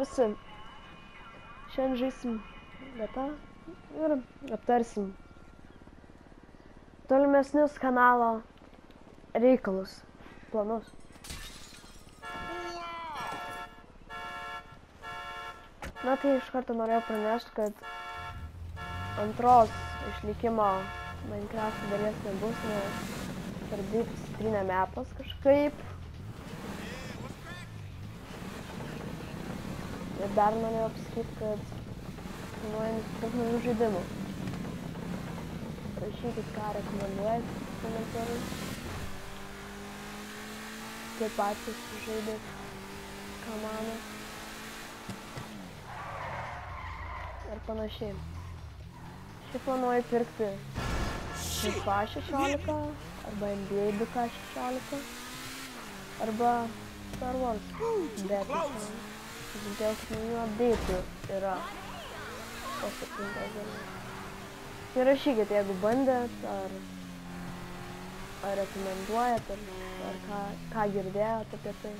visi. Šiandien žaisim vietą ir aptarsim tolimesnius kanalo reikalus, planus. Na tai iš karto norėjau pranešti, kad antros išlikimo Minecraft dalies nebus, nes per dirbs trynė mepas kažkaip. Ir dar norėjau pasakyti, kad planuojant daug naujų žaidimų. Rašykit, ką rekomenduojat komentarus. Kaip patys žaidėt, ką manot. Ir panašiai. Šiaip planuoju pirkti FIFA 16 arba NBA 2K16 arba Star Wars. Bet dėl naujų update'ų yra po 7 dienos. Tai rašykit, jeigu bandėt, ar rekomenduojat, ar ką girdėjot apie tai.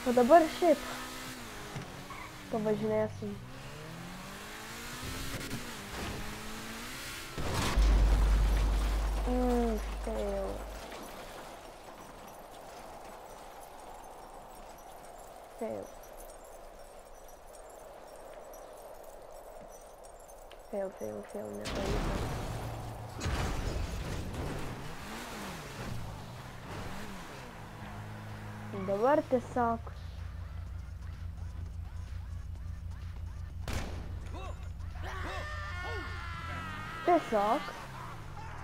O dabar šiaip pavažinėsim. Fail. Fail. Fail, nepavyko. Dabar tiesiog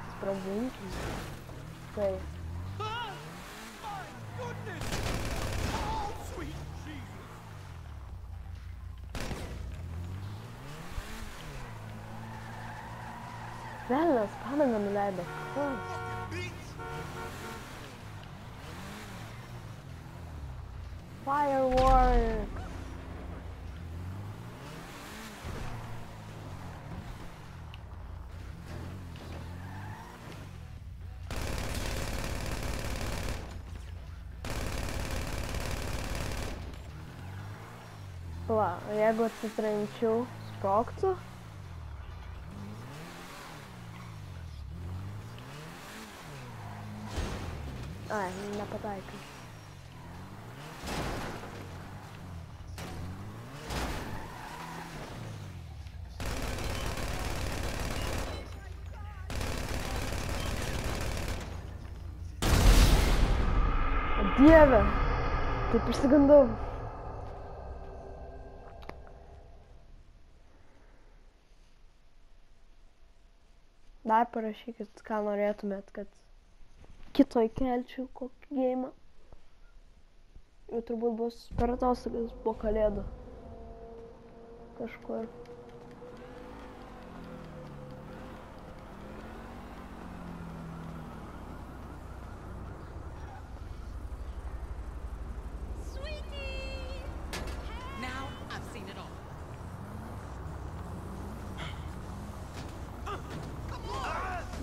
sprogdinkim. Tai. Velnas, padangą nuleido. Fireworks. Va, jeigu atsitrenčiau, sprogtų. Ai, nepataikiau. O Dieve, taip išsigandau. Dar parašykit, ką norėtumėt, kad kito įkelčiau kokį geimą. Jau turbūt bus per atostogas po kalėdų. Kažkur.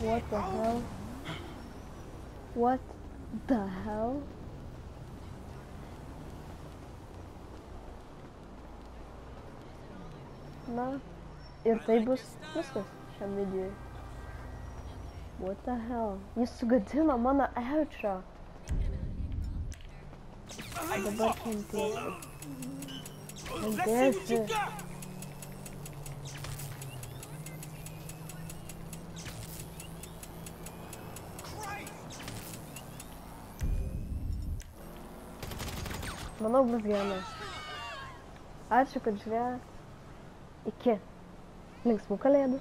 What the hell? What the hell? Na, ir tai bus viskas šiam videoj. What the hell? Jis sugadino mano outro. Dabar kentėsiu. Manau, bus gerai. Ačiū, kad žiūrėjot. Iki linksmų kalėdų.